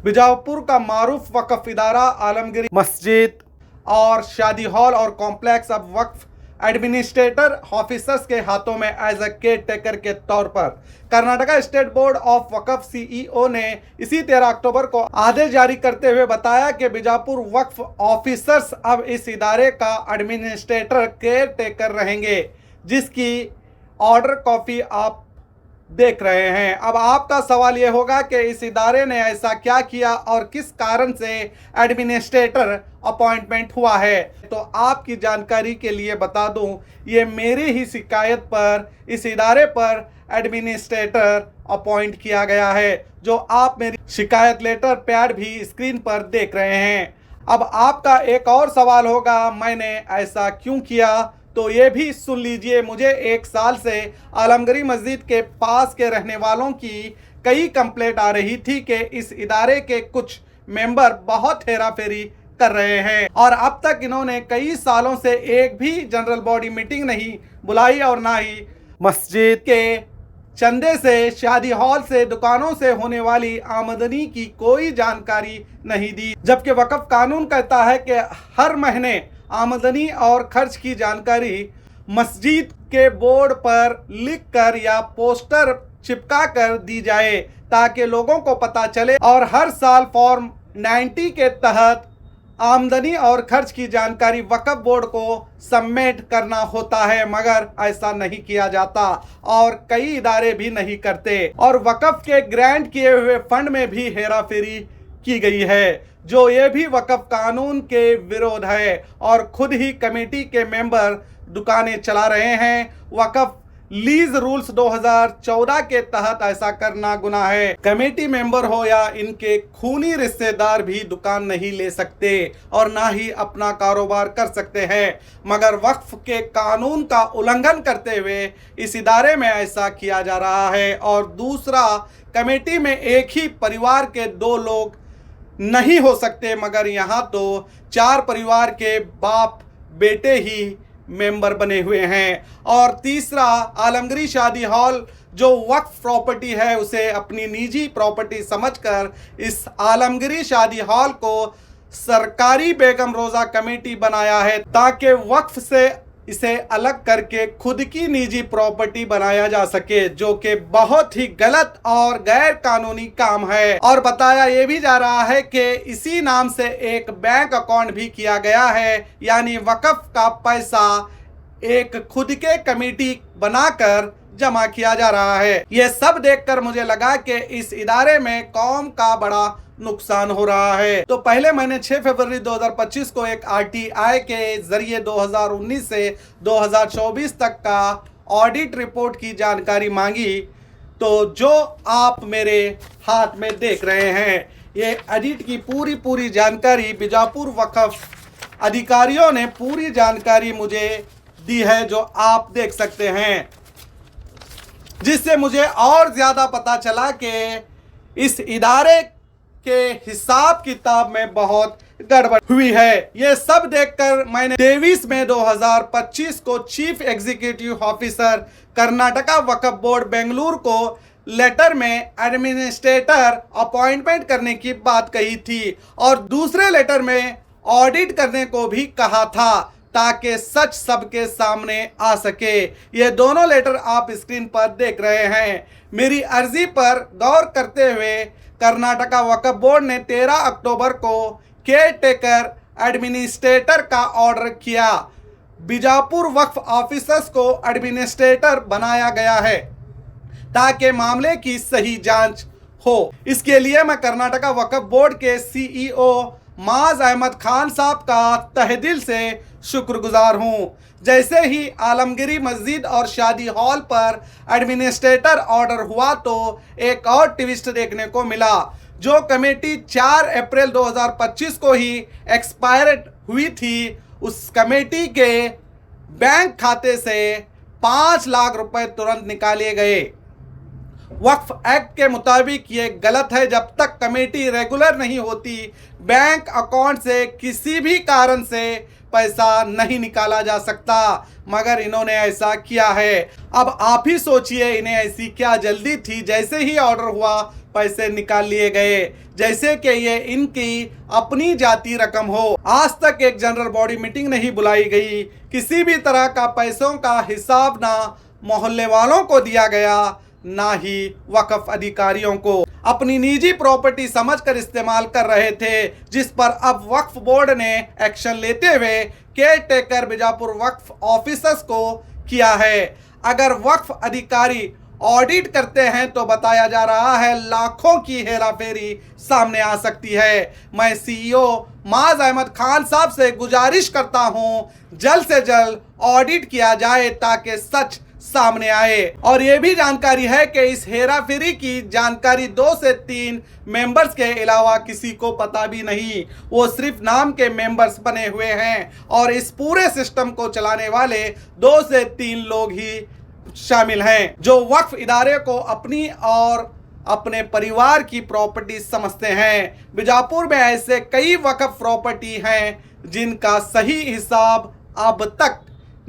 बीजापुर का मारूफ वक्फ इदारा आलमगिरी मस्जिद और शादी हॉल और कॉम्प्लेक्स अब वक्फ एडमिनिस्ट्रेटर ऑफिसर्स के हाथों में एज अ केयर टेकर के तौर पर। Karnataka state board of Waqf CEO ने इसी 13 अक्टूबर को आदेश जारी करते हुए बताया कि बीजापुर वक्फ ऑफिसर्स अब इस इदारे का एडमिनिस्ट्रेटर केयर टेकर रहेंगे, जिसकी ऑर्डर कॉपी आप देख रहे हैं। अब आपका सवाल यह होगा कि इस इदारे ने ऐसा क्या किया और किस कारण से एडमिनिस्ट्रेटर अपॉइंटमेंट हुआ है। तो आपकी जानकारी के लिए बता दूं, ये मेरी ही शिकायत पर इस इदारे पर एडमिनिस्ट्रेटर अपॉइंट किया गया है, जो आप मेरी शिकायत लेटर पैड भी स्क्रीन पर देख रहे हैं। अब आपका एक और सवाल होगा, मैंने ऐसा क्यों किया, तो ये भी सुन लीजिए। मुझे 1 साल से आलमगीर मस्जिद के पास के रहने वालों की कई कंप्लेंट आ रही थी कि इस इदारे के कुछ मेंबर बहुत हेराफेरी कर रहे हैं और अब तक इन्होंने कई सालों से एक भी जनरल बॉडी मीटिंग नहीं बुलाई और ना ही मस्जिद के चंदे से, शादी हॉल से, दुकानों से होने वाली आमदनी की कोई जानकारी नहीं दी। जबकि वक्फ कानून कहता है कि हर महीने आमदनी और खर्च की जानकारी मस्जिद के बोर्ड पर लिखकर या पोस्टर चिपका कर दी जाए ताकि लोगों को पता चले, और हर साल फॉर्म 90 के तहत आमदनी और खर्च की जानकारी वक्फ बोर्ड को सबमिट करना होता है, मगर ऐसा नहीं किया जाता और कई इदारे भी नहीं करते। और वक्फ के ग्रांट किए हुए फंड में भी हेराफेरी की गई है, जो ये भी वक्फ कानून के विरोध है और खुद ही कमेटी के मेंबर दुकानें चला रहे हैं। वक्फ लीज रूल्स 2014 के तहत ऐसा करना गुनाह है। कमेटी मेंबर हो या इनके खूनी रिश्तेदार भी दुकान नहीं ले सकते और ना ही अपना कारोबार कर सकते हैं, मगर वक्फ के कानून का उल्लंघन करते हुए इस इदारे में ऐसा किया जा रहा है। और दूसरा, कमेटी में एक ही परिवार के 2 लोग नहीं हो सकते, मगर यहाँ तो 4 परिवार के बाप बेटे ही मेंबर बने हुए हैं। और तीसरा, आलमगीर शादी हॉल जो वक्फ प्रॉपर्टी है उसे अपनी निजी प्रॉपर्टी समझकर इस आलमगीर शादी हॉल को सरकारी बेगम रोजा कमेटी बनाया है ताकि वक्फ से इसे अलग करके खुद की निजी प्रॉपर्टी बनाया जा सके, जो कि बहुत ही गलत और गैर कानूनी काम है। और बताया ये भी जा रहा है कि इसी नाम से एक बैंक अकाउंट भी किया गया है, यानी वक्फ का पैसा एक खुद के कमेटी बनाकर जमा किया जा रहा है। यह सब देखकर मुझे लगा कि इस इदारे में कौम का बड़ा नुकसान हो रहा है। तो पहले मैंने 6 फरवरी 2025 को एक आरटीआई के जरिए 2019 से 2024 तक का ऑडिट रिपोर्ट की जानकारी मांगी। तो जो आप मेरे हाथ में देख रहे हैं, ये ऑडिट की पूरी जानकारी बीजापुर वक्फ अधिकारियों ने पूरी जानकारी मुझे दी है, जो आप देख सकते हैं, जिससे मुझे और ज्यादा पता चला कि इस इदारे के हिसाब किताब में बहुत गड़बड़ हुई है। ये सब देखकर मैंने 23 मई 2025 को चीफ एग्जीक्यूटिव ऑफिसर कर्नाटका वक्फ बोर्ड बेंगलुरु को लेटर में एडमिनिस्ट्रेटर अपॉइंटमेंट करने की बात कही थी और दूसरे लेटर में ऑडिट करने को भी कहा था ताकि सच सबके सामने आ सके। ये दोनों लेटर आप स्क्रीन पर देख रहे हैं। मेरी अर्जी पर गौर करते हुए कर्नाटका वक्फ बोर्ड ने 13 अक्टूबर को केयर टेकर एडमिनिस्ट्रेटर का ऑर्डर किया। बीजापुर वक्फ ऑफिसर्स को एडमिनिस्ट्रेटर बनाया गया है ताकि मामले की सही जांच हो। इसके लिए मैं कर्नाटका वक्फ बोर्ड के सीईओ माज अहमद खान साहब का तहे दिल से शुक्रगुजार हूं। जैसे ही आलमगीर मस्जिद और शादी हॉल पर एडमिनिस्ट्रेटर ऑर्डर हुआ तो एक और ट्विस्ट देखने को मिला। जो कमेटी 4 अप्रैल 2025 को ही एक्सपायर्ड हुई थी, उस कमेटी के बैंक खाते से 5 लाख रुपए तुरंत निकाले गए। वक्फ एक्ट के मुताबिक ये गलत है। जब तक कमेटी रेगुलर नहीं होती, बैंक अकाउंट से किसी भी कारण से पैसा नहीं निकाला जा सकता, मगर इन्होंने ऐसा किया है। अब आप ही सोचिए, इन्हें ऐसी क्या जल्दी थी। जैसे ही ऑर्डर हुआ पैसे निकाल लिए गए जैसे कि ये इनकी अपनी जाती रकम हो। आज तक एक जनरल बॉडी मीटिंग नहीं बुलाई गई, किसी भी तरह का पैसों का हिसाब ना मोहल्ले वालों को दिया गया, ना ही वक्फ अधिकारियों को। अपनी निजी प्रॉपर्टी समझकर इस्तेमाल कर रहे थे, जिस पर अब वक्फ बोर्ड ने एक्शन लेते हुए केयर टेकर बीजापुर वक्फ ऑफिसर्स को किया है। अगर वक्फ अधिकारी ऑडिट करते हैं तो बताया जा रहा है लाखों की हेराफेरी सामने आ सकती है। मैं सीईओ माज अहमद खान साहब से गुजारिश करता हूं जल्द से जल्द ऑडिट किया जाए ताकि सच सामने आए। और ये भी जानकारी है कि इस हेराफेरी की जानकारी 2 से 3 मेंबर्स के अलावा किसी को पता भी नहीं, वो सिर्फ नाम के मेंबर्स बने हुए हैं और इस पूरे सिस्टम को चलाने वाले 2 से 3 लोग ही शामिल हैं जो वक्फ इदारे को अपनी और अपने परिवार की प्रॉपर्टी समझते हैं। बीजापुर में ऐसे कई वक्फ प्रॉपर्टी हैं जिनका सही हिसाब अब तक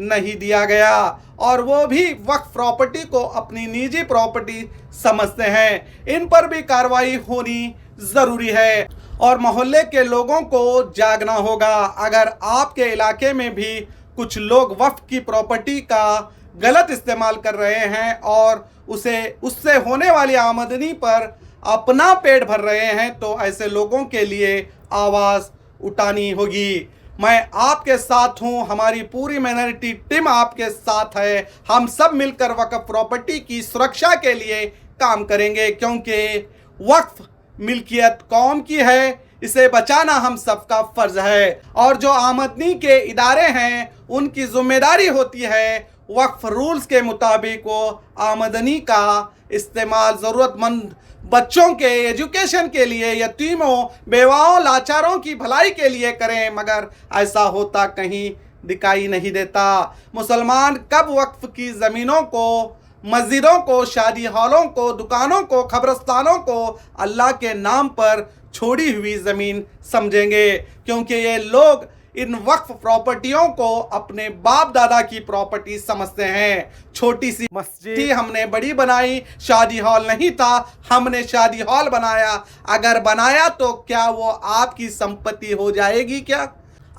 नहीं दिया गया और वो भी वक्फ प्रॉपर्टी को अपनी निजी प्रॉपर्टी समझते हैं। इन पर भी कार्रवाई होनी जरूरी है और मोहल्ले के लोगों को जागना होगा। अगर आपके इलाके में भी कुछ लोग वक्फ की प्रॉपर्टी का गलत इस्तेमाल कर रहे हैं और उससे होने वाली आमदनी पर अपना पेट भर रहे हैं तो ऐसे लोगों के लिए आवाज़ उठानी होगी। मैं आपके साथ हूं, हमारी पूरी माइनॉरिटी टीम आपके साथ है। हम सब मिलकर वक्फ प्रॉपर्टी की सुरक्षा के लिए काम करेंगे क्योंकि वक्फ मिल्कियत कौम की है, इसे बचाना हम सबका फर्ज है। और जो आमदनी के इदारे हैं उनकी जिम्मेदारी होती है वक्फ रूल्स के मुताबिक वो आमदनी का इस्तेमाल ज़रूरतमंद बच्चों के एजुकेशन के लिए, यतीमों, बेवाओं, लाचारों की भलाई के लिए करें, मगर ऐसा होता कहीं दिखाई नहीं देता। मुसलमान कब वक्फ की ज़मीनों को, मस्जिदों को, शादी हॉलों को, दुकानों को, कब्रस्तानों को अल्लाह के नाम पर छोड़ी हुई ज़मीन समझेंगे? क्योंकि ये लोग इन वक्फ प्रॉपर्टियों को अपने बाप दादा की प्रॉपर्टी समझते हैं। छोटी सी मस्जिद हमने बड़ी बनाई, शादी हॉल नहीं था, हमने शादी हॉल बनाया। अगर बनाया तो क्या वो आपकी संपत्ति हो जाएगी? क्या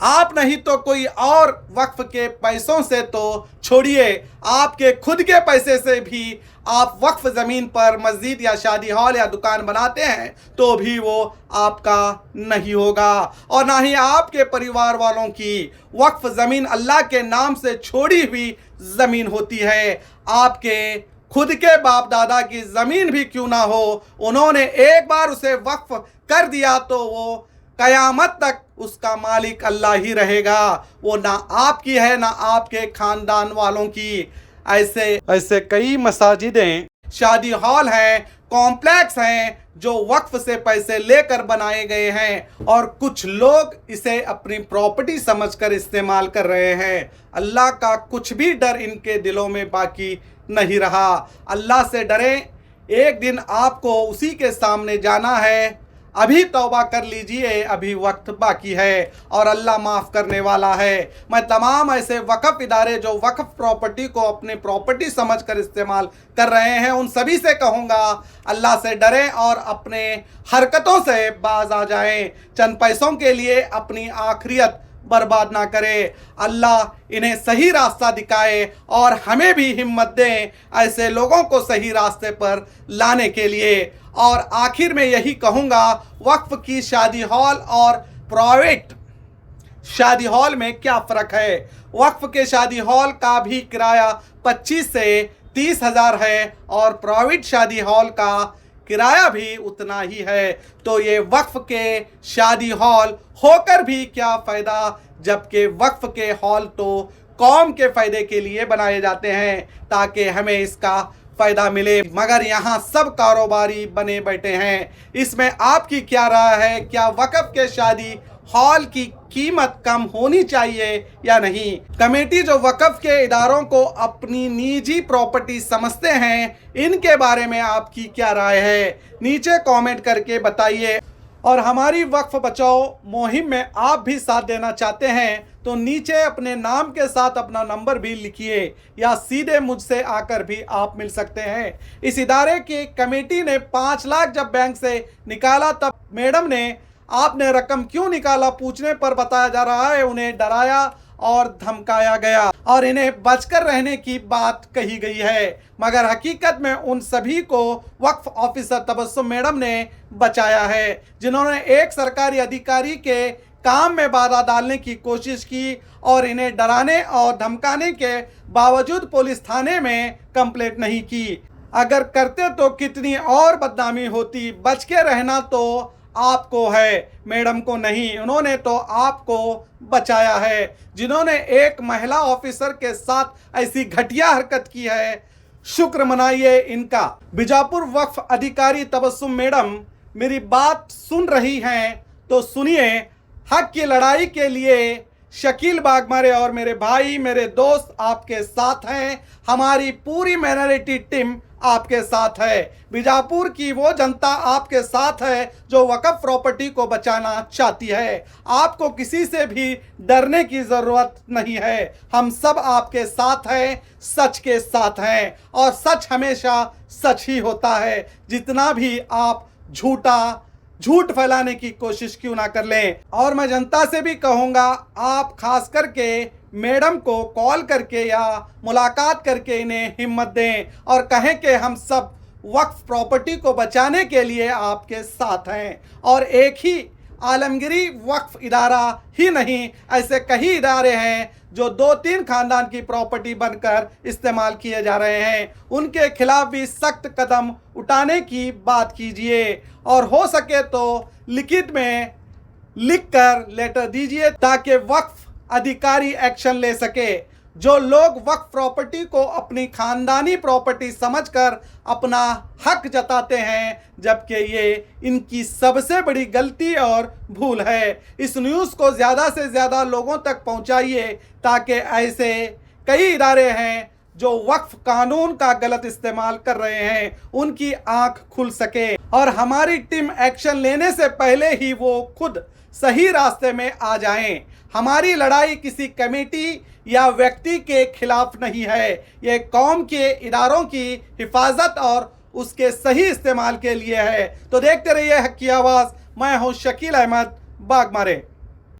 आप नहीं तो कोई और वक्फ के पैसों से तो छोड़िए, आपके खुद के पैसे से भी आप वक्फ ज़मीन पर मस्जिद या शादी हॉल या दुकान बनाते हैं तो भी वो आपका नहीं होगा। और ना ही आपके परिवार वालों की वक्फ ज़मीन अल्लाह के नाम से छोड़ी हुई ज़मीन होती है। आपके खुद के बाप दादा की ज़मीन भी क्यों ना हो, उन्होंने एक बार उसे वक्फ कर दिया तो वो कयामत तक उसका मालिक अल्लाह ही रहेगा। वो ना आपकी है ना आपके खानदान वालों की। ऐसे कई मसाजिदें, शादी हॉल हैं, कॉम्प्लेक्स हैं जो वक्फ से पैसे लेकर बनाए गए हैं और कुछ लोग इसे अपनी प्रॉपर्टी समझकर इस्तेमाल कर रहे हैं। अल्लाह का कुछ भी डर इनके दिलों में बाकी नहीं रहा। अल्लाह से डरें, एक दिन आपको उसी के सामने जाना है। अभी तौबा कर लीजिए, अभी वक्त बाकी है और अल्लाह माफ़ करने वाला है। मैं तमाम ऐसे वक्फ इदारे जो वक्फ प्रॉपर्टी को अपनी प्रॉपर्टी समझकर इस्तेमाल कर रहे हैं उन सभी से कहूँगा अल्लाह से डरें और अपने हरकतों से बाज आ जाएं। चंद पैसों के लिए अपनी आखिरत बर्बाद ना करे। अल्लाह इन्हें सही रास्ता दिखाए और हमें भी हिम्मत दें ऐसे लोगों को सही रास्ते पर लाने के लिए। और आखिर में यही कहूँगा, वक्फ की शादी हॉल और प्राइवेट शादी हॉल में क्या फ़र्क है? वक्फ के शादी हॉल का भी किराया 25 से 30 हज़ार है और प्राइवेट शादी हॉल का किराया भी उतना ही है। तो ये वक्फ के शादी हॉल होकर भी क्या फ़ायदा, जबकि वक्फ के हॉल तो कौम के फ़ायदे के लिए बनाए जाते हैं ताकि हमें इसका फ़ायदा मिले, मगर यहाँ सब कारोबारी बने बैठे हैं। इसमें आपकी क्या राय है? क्या वक्फ के शादी हॉल की कीमत कम होनी चाहिए या नहीं? कमेटी जो वक्फ के इदारों को अपनी निजी प्रॉपर्टी समझते हैं, इनके बारे में आपकी क्या राय है? नीचे कमेंट करके बताइए। और हमारी वक्फ बचाओ मुहिम में आप भी साथ देना चाहते हैं तो नीचे अपने नाम के साथ अपना नंबर भी लिखिए या सीधे मुझसे आकर भी आप मिल सकते हैं। इस इदारे की कमेटी ने 5 लाख जब बैंक से निकाला तब मैडम ने आपने रकम क्यों निकाला पूछने पर बताया जा रहा है उन्हें डराया और धमकाया गया और इन्हें बचकर रहने की बात कही गई है, मगर हकीकत में उन सभी को वक्फ ऑफिसर तबस्सुम मैडम ने बचाया है जिन्होंने एक सरकारी अधिकारी के काम में बाधा डालने की कोशिश की और इन्हें डराने और धमकाने के बावजूद पुलिस थाने में कंप्लेंट नहीं की। अगर करते तो कितनी और बदनामी होती। बच के रहना तो आपको है, मैडम को नहीं। उन्होंने तो आपको बचाया है। जिन्होंने एक महिला ऑफिसर के साथ ऐसी घटिया हरकत की है, शुक्र मनाइए इनका। बीजापुर वक्फ अधिकारी तबस्सुम मैडम मेरी बात सुन रही हैं तो सुनिए। हक की लड़ाई के लिए शकील बागमारे और मेरे भाई मेरे दोस्त आपके साथ हैं। हमारी पूरी माइनॉरिटी टीम आपके साथ है। बीजापुर की वो जनता आपके साथ है जो वक्फ प्रॉपर्टी को बचाना चाहती है। आपको किसी से भी डरने की ज़रूरत नहीं है। हम सब आपके साथ हैं, सच के साथ हैं और सच हमेशा सच ही होता है, जितना भी आप झूठ फैलाने की कोशिश क्यों ना कर लें। और मैं जनता से भी कहूँगा, आप खास करके मैडम को कॉल करके या मुलाकात करके इन्हें हिम्मत दें और कहें कि हम सब वक्फ प्रॉपर्टी को बचाने के लिए आपके साथ हैं। और एक ही आलमगिरी वक्फ इदारा ही नहीं, ऐसे कई इदारे हैं जो 2-3 खानदान की प्रॉपर्टी बनकर इस्तेमाल किए जा रहे हैं। उनके खिलाफ भी सख्त कदम उठाने की बात कीजिए और हो सके तो लिखित में लिखकर लेटर दीजिए ताकि वक्फ अधिकारी एक्शन ले सके। जो लोग वक्फ प्रॉपर्टी को अपनी खानदानी प्रॉपर्टी समझकर अपना हक जताते हैं, जबकि ये इनकी सबसे बड़ी गलती और भूल है। इस न्यूज़ को ज़्यादा से ज़्यादा लोगों तक पहुंचाइए ताकि ऐसे कई इदारे हैं जो वक्फ कानून का गलत इस्तेमाल कर रहे हैं, उनकी आंख खुल सके और हमारी टीम एक्शन लेने से पहले ही वो खुद सही रास्ते में आ जाएं। हमारी लड़ाई किसी कमेटी या व्यक्ति के खिलाफ नहीं है, ये कौम के इदारों की हिफाजत और उसके सही इस्तेमाल के लिए है। तो देखते रहिए हक की आवाज़। मैं हूँ शकील अहमद बागमारे।